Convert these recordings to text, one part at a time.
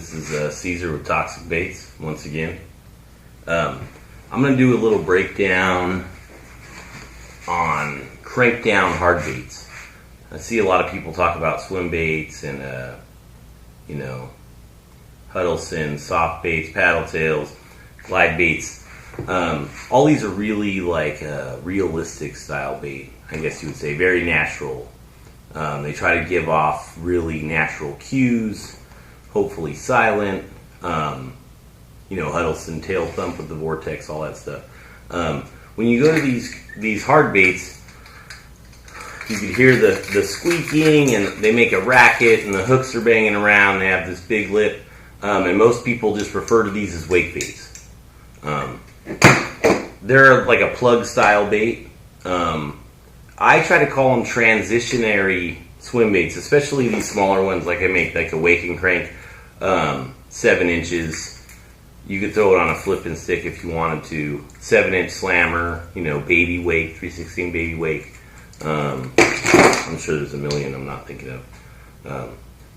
This is Caesar with Toxic Baits once again. I'm going to do a little breakdown on Crankdown Hardbaits. I see a lot of people talk about swim baits and, Huddleston, soft baits, paddle tails, glide baits. All these are really like realistic style bait, I guess you would say, very natural. They try to give off really natural cues, hopefully silent. Huddleston, tail thump with the vortex, all that stuff. When you go to these hard baits, you can hear the squeaking, and they make a racket, and the hooks are banging around. They have this big lip, and most people just refer to these as wake baits. They're like a plug style bait. I try to call them transitionary swim baits, especially these smaller ones. Like I make like a wake and crank, 7 inches. You could throw it on a flipping stick if you wanted to. 7-inch slammer, baby wake, 316 baby wake. I'm sure there's a million I'm not thinking of.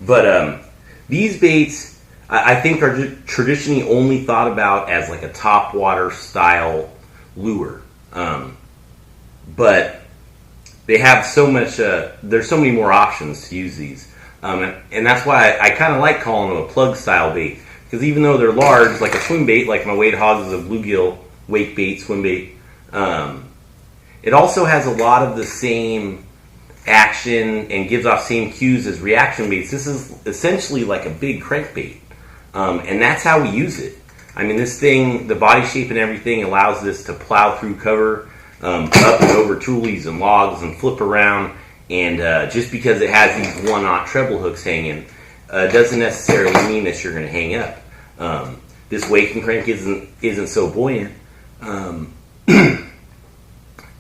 But these baits, I think, are traditionally only thought about as like a topwater style lure. But they have so much, there's so many more options to use these. And that's why I kind of like calling them a plug style bait. Because even though they're large, like a swim bait, like my Wade Hawes is a bluegill wake bait, swim bait, it also has a lot of the same action and gives off same cues as reaction baits. This is essentially like a big crankbait. And that's how we use it. I mean, this thing, the body shape and everything allows this to plow through cover, up and over tules and logs and flip around. And just because it has these 1/0 treble hooks hanging, doesn't necessarily mean that you're going to hang up. This wake and crank isn't so buoyant,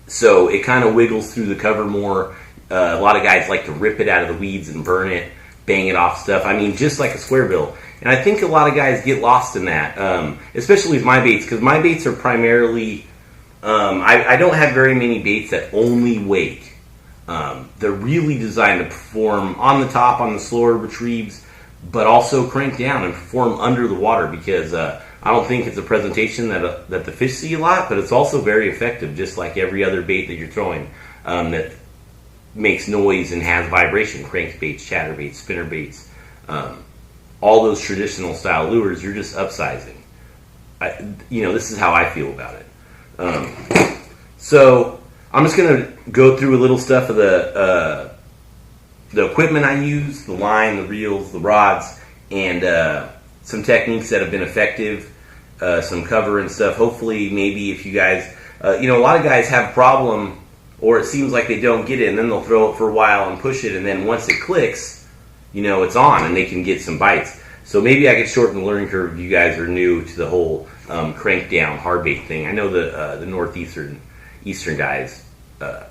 so it kind of wiggles through the cover more. A lot of guys like to rip it out of the weeds and burn it, bang it off stuff. I mean, just like a square bill. And I think a lot of guys get lost in that, especially with my baits, because my baits are primarily, I don't have very many baits that only wake. They're really designed to perform on the top, on the slower retrieves, but also crank down and perform under the water, because I don't think it's a presentation that the fish see a lot, but it's also very effective, just like every other bait that you're throwing that makes noise and has vibration. Crankbaits, chatterbaits, spinner baits, all those traditional style lures, you're just upsizing. This is how I feel about it. So I'm just going to go through a little stuff of the equipment I use, the line, the reels, the rods, and some techniques that have been effective, some cover and stuff. Hopefully, maybe if you guys, a lot of guys have a problem, or it seems like they don't get it, and then they'll throw it for a while and push it, and then once it clicks, it's on, and they can get some bites. So maybe I could shorten the learning curve if you guys are new to the whole Crankdown hardbait thing. I know the northeastern guys, they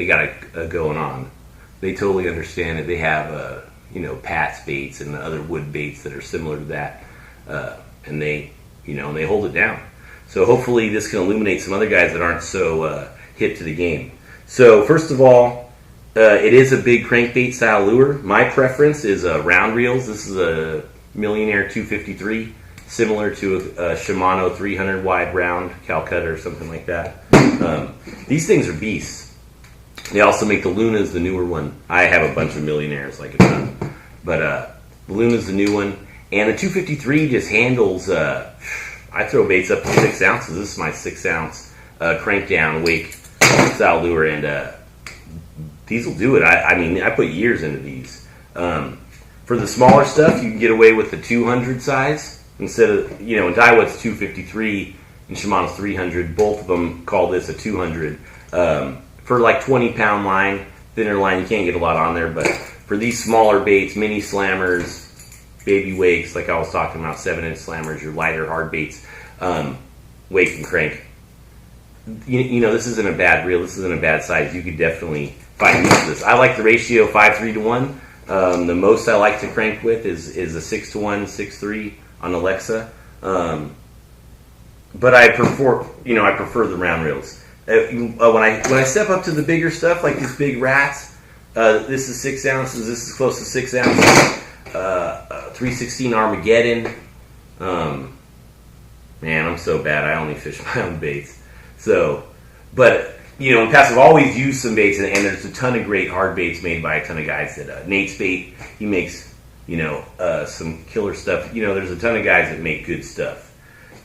got it going on. They totally understand it. They have, Pat's baits and the other wood baits that are similar to that, and they hold it down. So hopefully this can illuminate some other guys that aren't so hip to the game. So first of all, it is a big crankbait style lure. My preference is round reels. This is a Millionaire 253, similar to a Shimano 300 wide round Calcutta or something like that. These things are beasts. They also make the Lunas, the newer one. I have a bunch of Millionaires like a ton, but the Luna's the new one, and the 253 just handles. I throw baits up to 6 ounces. This is my 6 ounce Crankdown wake style lure, and these will do it. I put years into these. For the smaller stuff, you can get away with the 200 size instead of, in Daiwa's 253 and Shimano's 300. Both of them call this a 200. For like 20-pound line, thinner line, you can't get a lot on there. But for these smaller baits, mini slammers, baby wakes, like I was talking about, 7-inch slammers, your lighter hard baits, wake and crank. This isn't a bad reel. This isn't a bad size. You could definitely find use of this. I like the ratio 5:3 to 1. The most I like to crank with is a 6:1, 6:3 on Alexa. But I prefer the round reels. When I step up to the bigger stuff, like these big rats, this is 6 ounces. This is close to 6 ounces. 316 Armageddon. Man, I'm so bad. I only fish my own baits. So, but you know, in the past I've always used some baits, and there's a ton of great hard baits made by a ton of guys. That Nate's Bait, he makes, you know, some killer stuff. You know, there's a ton of guys that make good stuff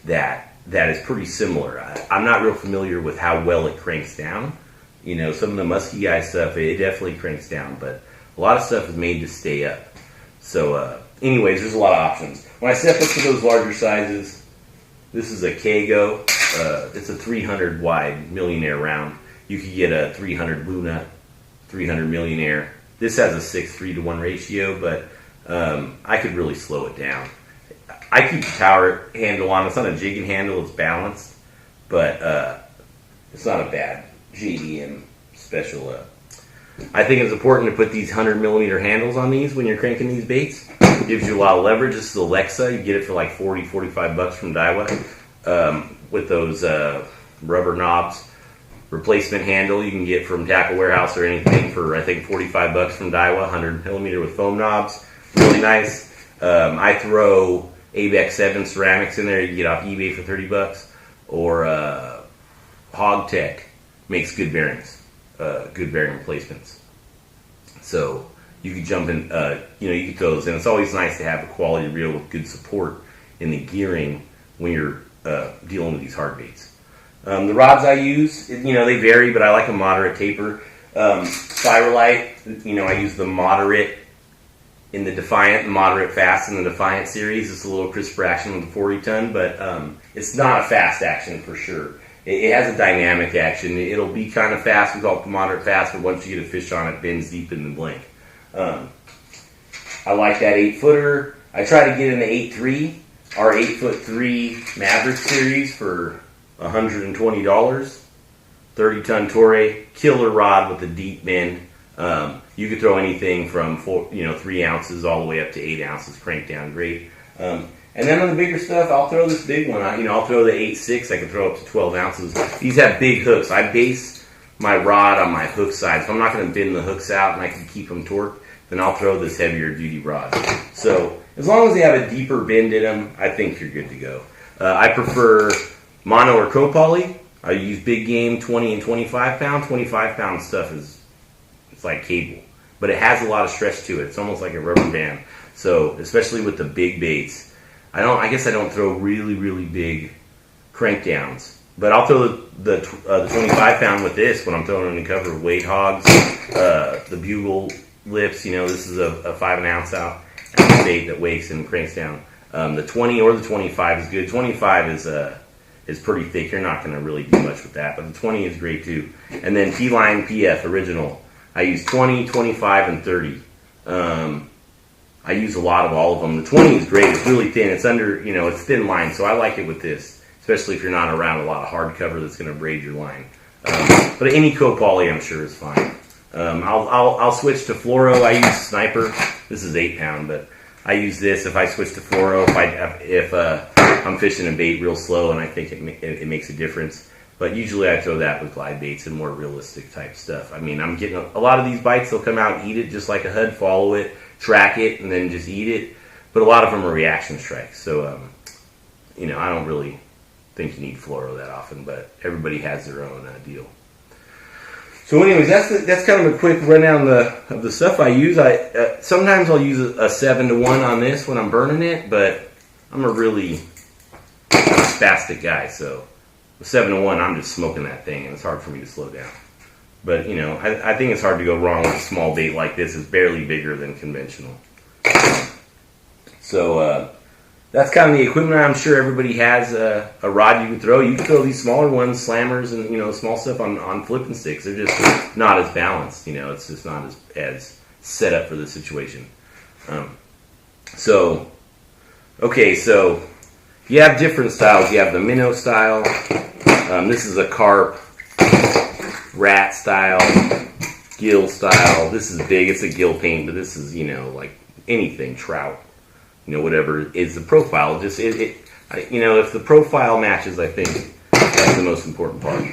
that is pretty similar. I'm not real familiar with how well it cranks down. You know, some of the musky guy stuff, it definitely cranks down, but a lot of stuff is made to stay up. So, anyways, there's a lot of options. When I step up to those larger sizes, this is a Kago. It's a 300 wide Millionaire round. You could get a 300 Luna, 300 Millionaire. This has a 6:3 to 1 ratio, but I could really slow it down. I keep the tower handle on. It's not a jigging handle, it's balanced, but it's not a bad JDM special. I think it's important to put these 100mm handles on these when you're cranking these baits. It gives you a lot of leverage. This is Alexa. You get it for like 40, 45 bucks from Daiwa with those rubber knobs. Replacement handle you can get from Tackle Warehouse or anything for I think 45 bucks from Daiwa. 100mm with foam knobs, really nice. I throw ABEX 7 ceramics in there. You can get off eBay for 30 bucks, or Hog Tech makes good bearings, good bearing replacements. So you could jump in, you know, you could throw those in. It's always nice to have a quality reel with good support in the gearing when you're dealing with these hard baits. The rods I use, you know, they vary, but I like a moderate taper. Spiralite, you know, I use the moderate in the Defiant, the moderate fast in the Defiant series. It's a little crisper action with the 40 ton, but it's not a fast action for sure. It has a dynamic action. It'll be kind of fast. We call it the moderate fast, but once you get a fish on it, bends deep in the blink. I like that 8-footer. I try to get in the 8.3, our 8'3" Maverick series for $120. 30-ton Torrey, killer rod with a deep bend. You could throw anything from 3 ounces all the way up to 8 ounces. Crankdown, great. And then on the bigger stuff, I'll throw this big one. I'll throw the 8.6. I can throw up to 12 ounces. These have big hooks. I base my rod on my hook size. If I'm not going to bend the hooks out and I can keep them torqued, then I'll throw this heavier duty rod. So as long as they have a deeper bend in them, I think you're good to go. I prefer mono or co-poly. I use big game 20 and 25 pound. 25 pound stuff it's like cable, but it has a lot of stretch to it. It's almost like a rubber band. So especially with the big baits, I guess I don't throw really, really big crankdowns, but I'll throw the 25 pound with this when I'm throwing in cover of Wade Hogs, the Bugle lips. This is a 5 ounce out bait that wakes and cranks down. The 20 or the 25 is good. 25 is pretty thick. You're not going to really do much with that, but the 20 is great too. And then P-Line PF original. I use 20, 25, and 30. I use a lot of all of them. The 20 is great. It's really thin. It's under, it's thin line, so I like it with this, especially if you're not around a lot of hard cover that's going to braid your line. But any co-poly, I'm sure, is fine. I'll switch to fluoro. I use Sniper. This is 8 pound, but I use this if I switch to fluoro. If I'm fishing a bait real slow and I think it makes a difference. But usually I throw that with glide baits and more realistic type stuff. I mean, I'm getting a lot of these bites. They'll come out and eat it just like a HUD, follow it, track it, and then just eat it. But a lot of them are reaction strikes. So, I don't really think you need fluoro that often, but everybody has their own deal. So anyways, that's kind of a quick rundown of the stuff I use. Sometimes I'll use a 7-to-1 on this when I'm burning it, but I'm a really spastic guy, so with 7-to-1, I'm just smoking that thing, and it's hard for me to slow down. But, I think it's hard to go wrong with a small bait like this. It's barely bigger than conventional. So, that's kind of the equipment. I'm sure everybody has a rod you can throw. You can throw these smaller ones, slammers, and, small stuff on flipping sticks. They're just not as balanced, It's just not as set up for the situation. So you have different styles. You have the minnow style. This is a carp, rat style, gill style. This is big. It's a gill paint, but this is, like anything, trout, whatever is the profile. Just if the profile matches, I think that's the most important part.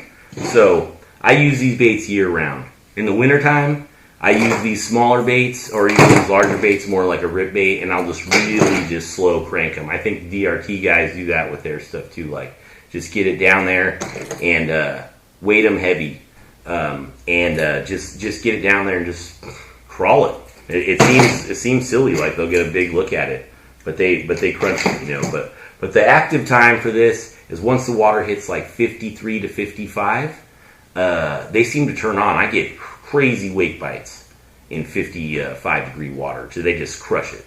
So I use these baits year round. In the wintertime, I use these smaller baits or use these larger baits more like a rip bait, and I'll just really just slow crank them. I think DRT guys do that with their stuff too. Like just get it down there and weight them heavy, and just get it down there and just crawl it. It seems silly, like they'll get a big look at it, but they crunch it, you know. But the active time for this is once the water hits like 53 to 55. They seem to turn on. I get crazy wake bites in 55-degree water, so they just crush it.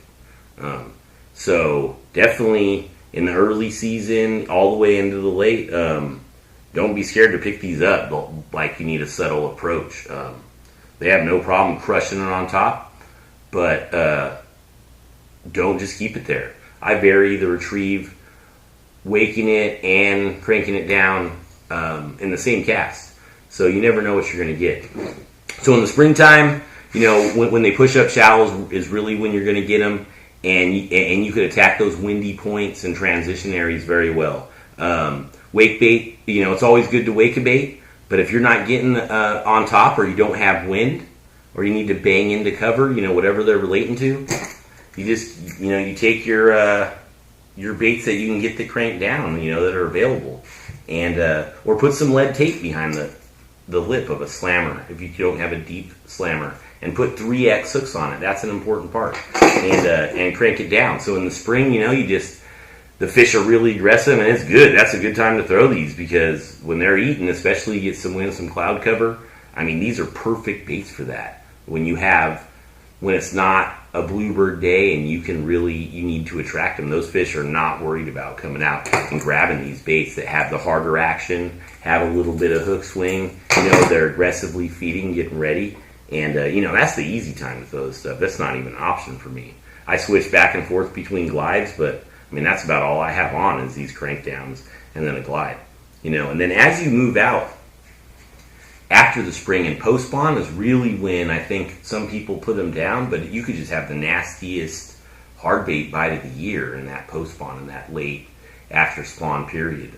So definitely in the early season, all the way into the late, don't be scared to pick these up. Like you need a subtle approach. They have no problem crushing it on top, but don't just keep it there. I vary the retrieve, waking it and cranking it down in the same cast. So you never know what you're going to get. So in the springtime, you know, when they push up shallows is really when you're going to get them, and you could attack those windy points and transition areas very well. Wake bait, you know, it's always good to wake a bait, but if you're not getting on top, or you don't have wind, or you need to bang into cover, you know, whatever they're relating to, you just, you know, you take your baits that you can get the crank down, you know, that are available, and or put some lead tape behind the lip of a slammer if you don't have a deep slammer, and put 3X hooks on it. That's an important part, and crank it down. So in the spring, you know, the fish are really aggressive, and it's good. That's a good time to throw these, because when they're eating, especially you get some wind, some cloud cover, I mean, these are perfect baits for that. When it's not a bluebird day and you need to attract them, those fish are not worried about coming out and grabbing these baits that have the harder action, have a little bit of hook swing, you know, they're aggressively feeding, getting ready, and you know, that's the easy time to throw this stuff. That's not even an option for me. I switch back and forth between glides, but I mean, that's about all I have on is these crank downs and then a glide, you know. And then as you move out after the spring, and post spawn is really when I think some people put them down, but you could just have the nastiest hard bait bite of the year in that post spawn, in that late after spawn period.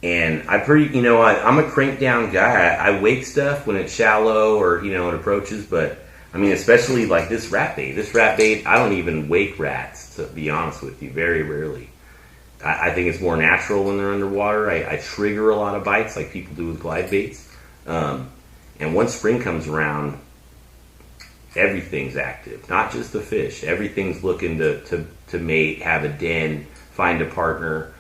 And I'm a crank down guy. I wake stuff when it's shallow or, you know, it approaches, but I mean, especially like this rat bait, I don't even wake rats, to be honest with you, very rarely. I think it's more natural when they're underwater. I trigger a lot of bites like people do with glide baits. And once spring comes around, everything's active, not just the fish. Everything's looking to mate, have a den, find a partner,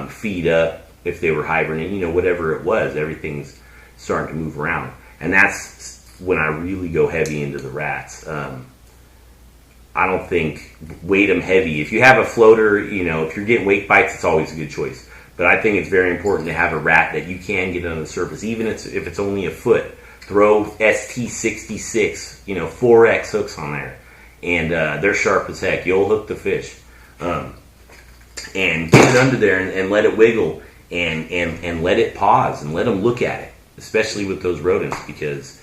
feed up if they were hibernating, you know, whatever it was, everything's starting to move around. And that's when I really go heavy into the rats. I don't think weight them heavy. If you have a floater, you know, if you're getting wake bites, it's always a good choice. But I think it's very important to have a rat that you can get on the surface, even if it's only a foot. Throw ST66, you know, 4X hooks on there, and they're sharp as heck. You'll hook the fish, and get it under there and let it wiggle, and let it pause and let them look at it, especially with those rodents, because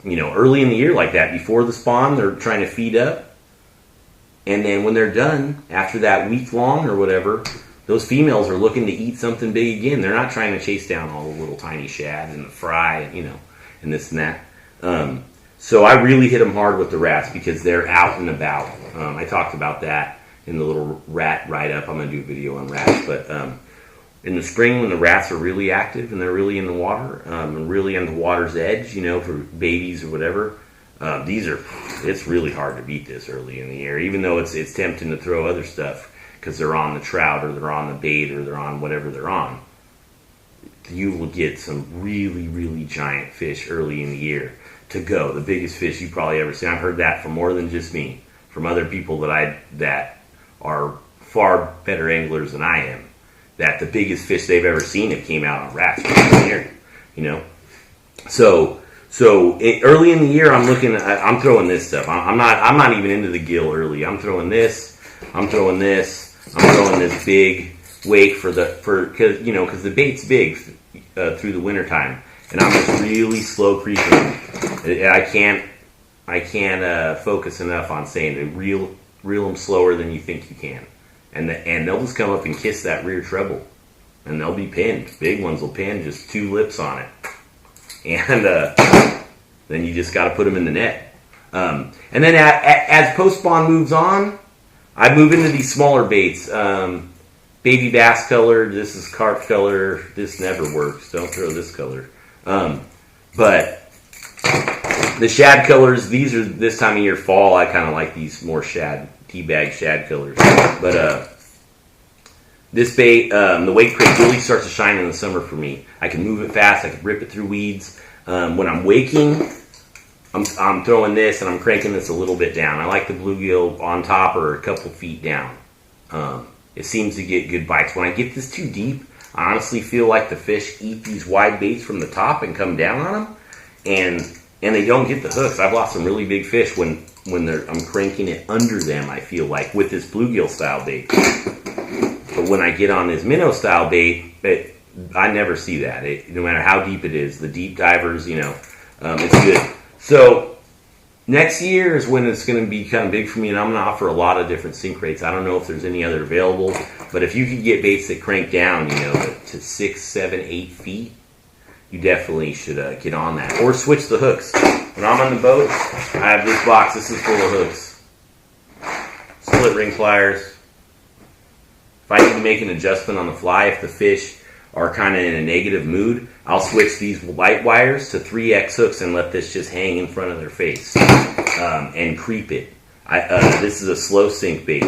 you know, early in the year like that, before the spawn, they're trying to feed up, and then when they're done, after that week long or whatever, those females are looking to eat something big again. They're not trying to chase down all the little tiny shad and the fry, you know, and this and that. So I really hit them hard with the rats because they're out and about. I talked about that in the little rat write-up. I'm going to do a video on rats, but in the spring when the rats are really active and they're really in the water, and really on the water's edge, you know, for babies or whatever, it's really hard to beat this early in the year, even though it's tempting to throw other stuff because they're on the trout or they're on the bait or they're on whatever they're on. You will get some really, really giant fish early in the year to go. The biggest fish you probably ever seen. I've heard that from more than just me, from other people that are far better anglers than I am, that the biggest fish they've ever seen have came out on rats from the area, you know. So early in the year, I'm throwing this stuff. I'm not even into the gill early. I'm throwing this big wake because the bait's big through the wintertime, and I'm just really slow creeping. I can't focus enough on saying to reel them slower than you think you can, and they'll just come up and kiss that rear treble, and they'll be pinned. Big ones will pin just 2 lips on it, and then you just got to put them in the net. And then as post spawn moves on, I move into these smaller baits. Baby bass color, this is carp color, this never works, don't throw this color. But the shad colors, these are this time of year, fall, I kind of like these more shad, teabag shad colors. But this bait, the wake crate really starts to shine in the summer for me. I can move it fast, I can rip it through weeds. When I'm waking, I'm throwing this and I'm cranking this a little bit down. I like the bluegill on top or a couple feet down. It seems to get good bites. When I get this too deep, I honestly feel like the fish eat these wide baits from the top and come down on them, and they don't get the hooks. I've lost some really big fish when I'm cranking it under them, I feel like, with this bluegill style bait. But when I get on this minnow style bait, I never see that. No matter how deep it is, the deep divers, it's good. So next year is when it's going to be kind of big for me, and I'm going to offer a lot of different sink rates. I don't know if there's any other available, but if you could get baits that crank down, to 6, 7, 8 feet, you definitely should get on that. Or switch the hooks. When I'm on the boat, I have this box. This is full of hooks. Split ring pliers. If I need to make an adjustment on the fly, if the fish are kind of in a negative mood, I'll switch these light wires to 3X hooks and let this just hang in front of their face and creep it. This is a slow sink bait.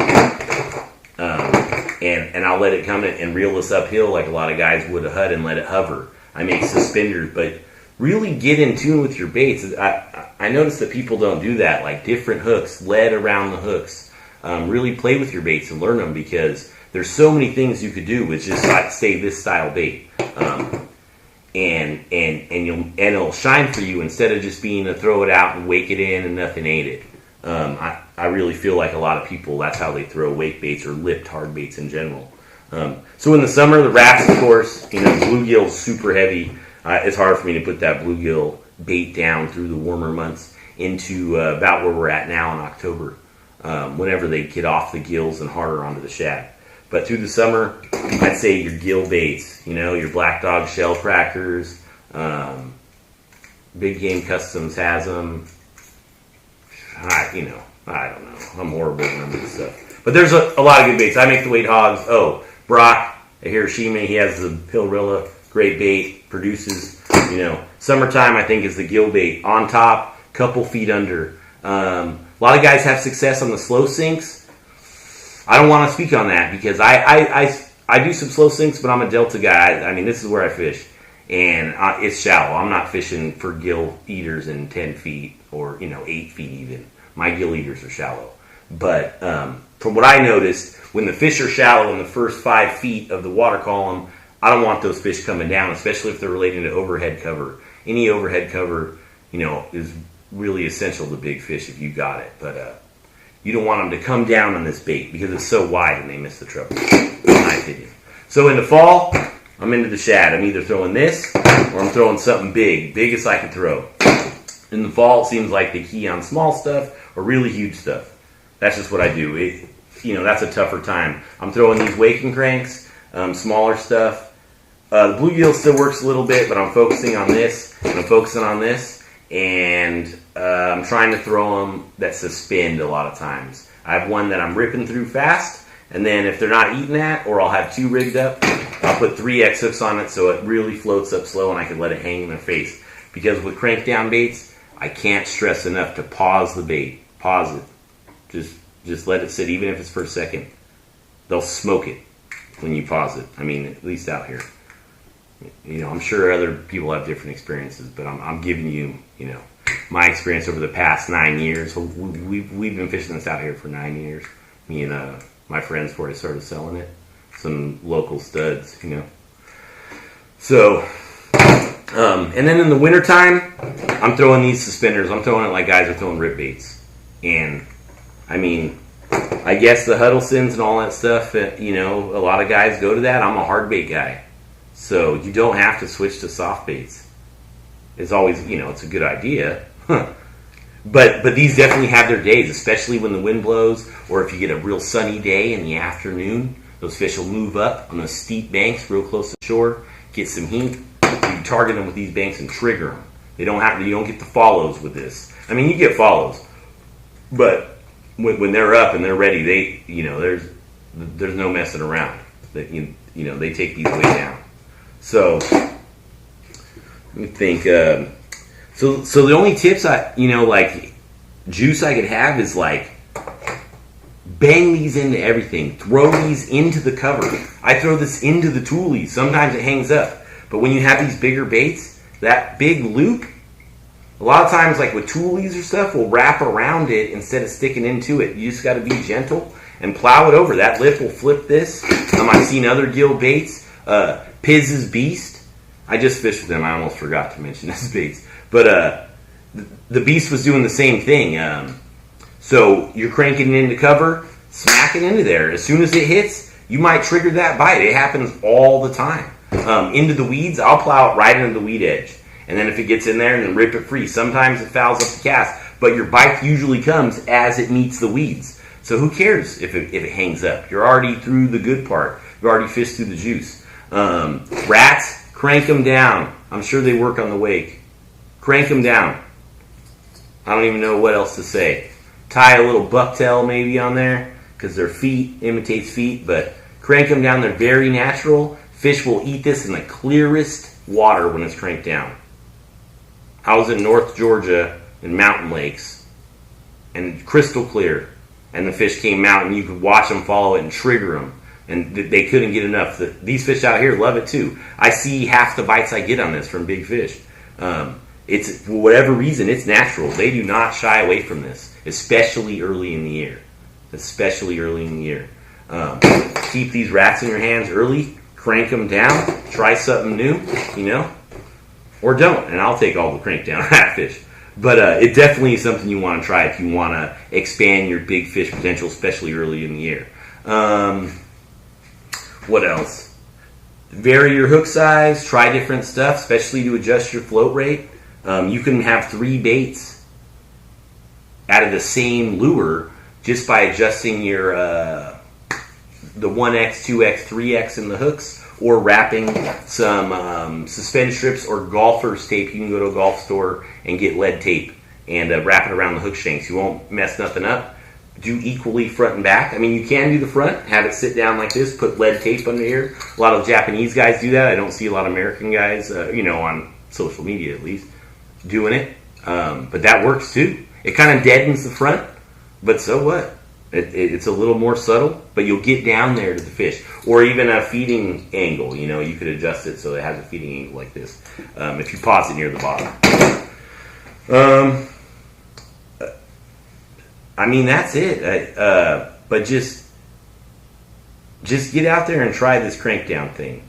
And I'll let it come in and reel this uphill like a lot of guys would a hut and let it hover. I make suspenders, but really get in tune with your baits. I notice that people don't do that, like different hooks, lead around the hooks. Really play with your baits and learn them, because there's so many things you could do with just, like, say, this style bait. And it'll shine for you instead of just being a throw it out and wake it in and nothing ate it. I really feel like a lot of people, that's how they throw wake baits or lipped hard baits in general. So in the summer, the wraps, of course, bluegill's super heavy. It's hard for me to put that bluegill bait down through the warmer months into about where we're at now in October, whenever they get off the gills and harder onto the shad. But through the summer, I'd say your gill baits, your Black Dog shell crackers, Big Game Customs has them. I don't know. I'm horrible at remembering stuff. But there's a lot of good baits. I make the weight hogs. Oh, Brock at Hiroshima, he has the Pilrilla, great bait, produces, summertime I think is the gill bait. On top, couple feet under. A lot of guys have success on the slow sinks. I don't want to speak on that because I do some slow sinks, but I'm a Delta guy. I mean, this is where I fish, and it's shallow. I'm not fishing for gill eaters in 10 feet or 8 feet even. My gill eaters are shallow. But from what I noticed, when the fish are shallow in the first 5 feet of the water column, I don't want those fish coming down, especially if they're relating to overhead cover. Any overhead cover, is really essential to big fish if you got it. But you don't want them to come down on this bait because it's so wide and they miss the trouble, in my opinion. So in the fall, I'm into the shad. I'm either throwing this or I'm throwing something biggest I can throw. In the fall, it seems like the key on small stuff or really huge stuff. That's just what I do. That's a tougher time. I'm throwing these waking cranks, smaller stuff. The bluegill still works a little bit, but I'm focusing on this, and I'm focusing on this, and I'm trying to throw them that suspend a lot of times. I have one that I'm ripping through fast, and then if they're not eating that, or I'll have 2 rigged up, I'll put 3X hooks on it so it really floats up slow and I can let it hang in their face. Because with Crankdown baits, I can't stress enough to pause the bait. Pause it. Just let it sit, even if it's for a second. They'll smoke it when you pause it. I mean, at least out here. I'm sure other people have different experiences, but I'm giving you, my experience over the past 9 years. We've been fishing this out here for 9 years. Me and my friends before I started selling it. Some local studs, So, and then in the wintertime, I'm throwing these suspenders. I'm throwing it like guys are throwing rip baits. And, I mean, I guess the Huddlestons and all that stuff, a lot of guys go to that. I'm a hard bait guy. So you don't have to switch to soft baits. It's always, it's a good idea. But these definitely have their days, especially when the wind blows or if you get a real sunny day in the afternoon. Those fish will move up on those steep banks real close to shore, get some heat. You target them with these banks and trigger them. You don't get the follows with this. I mean, you get follows, but when they're up and they're ready, there's no messing around. That they take these way down. So let me think. So the only tips like juice I could have is like bang these into everything. Throw these into the cover. I throw this into the toolies. Sometimes it hangs up, but when you have these bigger baits, that big loop, a lot of times, like with toolies or stuff, will wrap around it instead of sticking into it. You just got to be gentle and plow it over. That lip will flip this. I've seen other gill baits. Piz's Beast. I just fished with them. I almost forgot to mention this baits. But the Beast was doing the same thing. So you're cranking it into cover, smack it into there. As soon as it hits, you might trigger that bite. It happens all the time. Into the weeds, I'll plow it right into the weed edge. And then if it gets in there, and then rip it free. Sometimes it fouls up the cast, but your bite usually comes as it meets the weeds. So who cares if it hangs up? You're already through the good part. You already fished through the juice. Rats, crank them down. I'm sure they work on the wake. Crank them down. I don't even know what else to say. Tie a little bucktail maybe on there because their feet imitates feet, but crank them down. They're very natural. Fish will eat this in the clearest water when it's cranked down. I was in North Georgia in mountain lakes, and crystal clear, and the fish came out, and you could watch them follow it and trigger them, and they couldn't get enough. These fish out here love it too. I see half the bites I get on this from big fish. It's for whatever reason, it's natural. They do not shy away from this, especially early in the year. Keep these rats in your hands early. Crank them down. Try something new, or don't. And I'll take all the crank down ratfish. But it definitely is something you want to try if you want to expand your big fish potential, especially early in the year. What else? Vary your hook size. Try different stuff, especially to adjust your float rate. You can have 3 baits out of the same lure just by adjusting your the 1X, 2X, 3X in the hooks, or wrapping some suspend strips or golfer's tape. You can go to a golf store and get lead tape and wrap it around the hook shanks. You won't mess nothing up. Do equally front and back. I mean, you can do the front, have it sit down like this, put lead tape under here. A lot of Japanese guys do that. I don't see a lot of American guys, on social media at least, doing it. But that works too. It kind of deadens the front, but so what? It's a little more subtle, but you'll get down there to the fish. Or even a feeding angle, you could adjust it so it has a feeding angle like this if you pause it near the bottom. That's it. But just get out there and try this crankdown thing.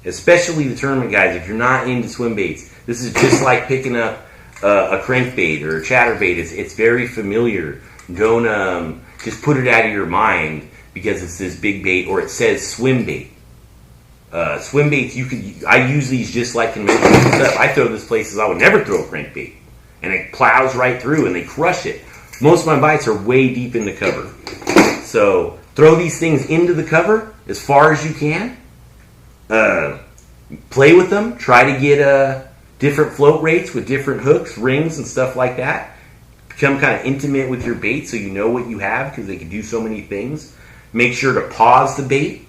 Especially the tournament guys, if you're not into swim baits. This is just like picking up a crankbait or a chatterbait. It's very familiar. Don't just put it out of your mind because it's this big bait or it says swim bait. Swim baits, I use these just like conventional stuff. I throw this places I would never throw a crankbait, and it plows right through and they crush it. Most of my bites are way deep in the cover, so throw these things into the cover as far as you can. Play with them. Try to get different float rates with different hooks, rings, and stuff like that. Become kind of intimate with your bait so you know what you have because they can do so many things. Make sure to pause the bait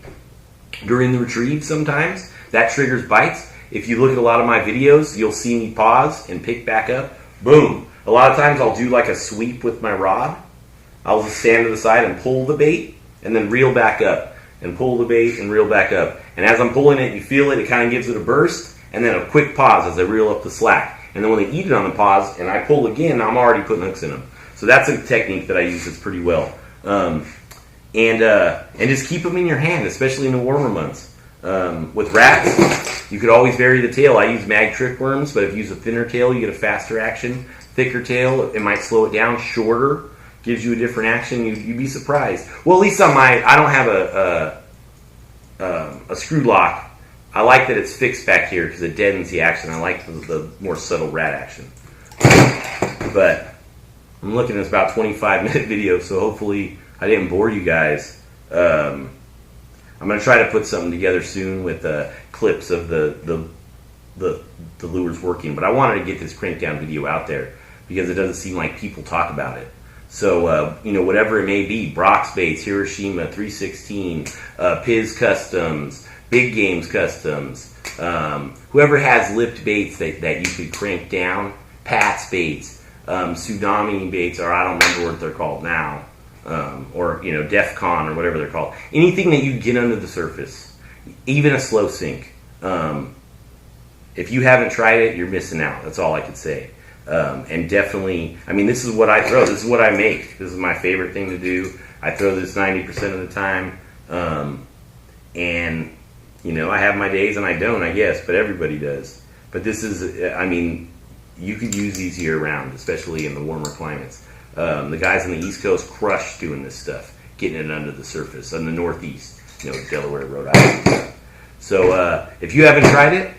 during the retrieve sometimes. That triggers bites. If you look at a lot of my videos, you'll see me pause and pick back up. Boom. A lot of times I'll do like a sweep with my rod. I'll just stand to the side and pull the bait and then reel back up. And pull the bait and reel back up. And as I'm pulling it, you feel it. It kind of gives it a burst. And then a quick pause as I reel up the slack. And then when they eat it on the pause and I pull again, I'm already putting hooks in them. So that's a technique that I use that's pretty well. And just keep them in your hand, especially in the warmer months. With rats, you could always vary the tail. I use mag trick worms, but if you use a thinner tail, you get a faster action. Thicker tail, it might slow it down. Shorter gives you a different action. You'd be surprised. Well, at least on my, I don't have a screw lock. I like that it's fixed back here because it deadens the action. I like the more subtle rat action. But I'm looking at about 25-minute video, so hopefully I didn't bore you guys. I'm going to try to put something together soon with clips of the the lures working. But I wanted to get this Crankdown video out there because it doesn't seem like people talk about it. So, whatever it may be, Brock's Baits, Hiroshima, 316, Piz Customs, Big Games Customs, whoever has lipped baits that you could crank down, Pat's Baits, Tsunami Baits, or I don't remember what they're called now, or, DEF CON or whatever they're called. Anything that you get under the surface, even a slow sink. If you haven't tried it, you're missing out. That's all I could say. And definitely, this is what I throw. This is what I make. This is my favorite thing to do. I throw this 90% of the time. And, I have my days and I don't, I guess, but everybody does. But this is, you could use these year round, especially in the warmer climates. The guys on the East Coast crush doing this stuff, getting it under the surface. On the Northeast, Delaware, Rhode Island. So if you haven't tried it,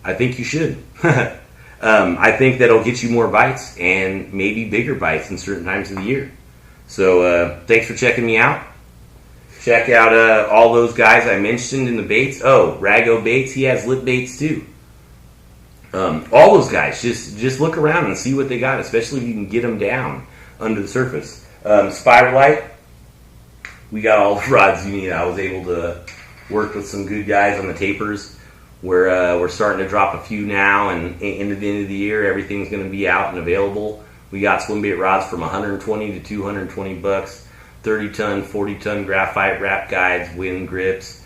I think you should. I think that'll get you more bites and maybe bigger bites in certain times of the year. So thanks for checking me out. Check out all those guys I mentioned in the baits. Oh, Rago Baits, he has lip baits too. All those guys, just look around and see what they got, especially if you can get them down under the surface. Spiralite, we got all the rods you need. I was able to work with some good guys on the tapers. We're starting to drop a few now, and into the end of the year, everything's going to be out and available. We got swim bait rods from 120 to 220 bucks, 30-ton, 40-ton graphite wrap guides, wind grips,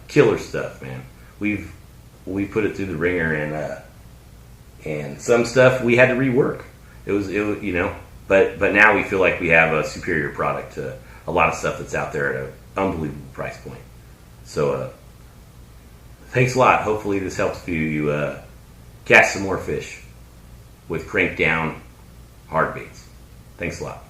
killer stuff, man. We put it through the ringer, and some stuff we had to rework. It was but now we feel like we have a superior product to a lot of stuff that's out there at an unbelievable price point. So. Thanks a lot. Hopefully this helps you catch some more fish with Crankdown Hardbaits. Thanks a lot.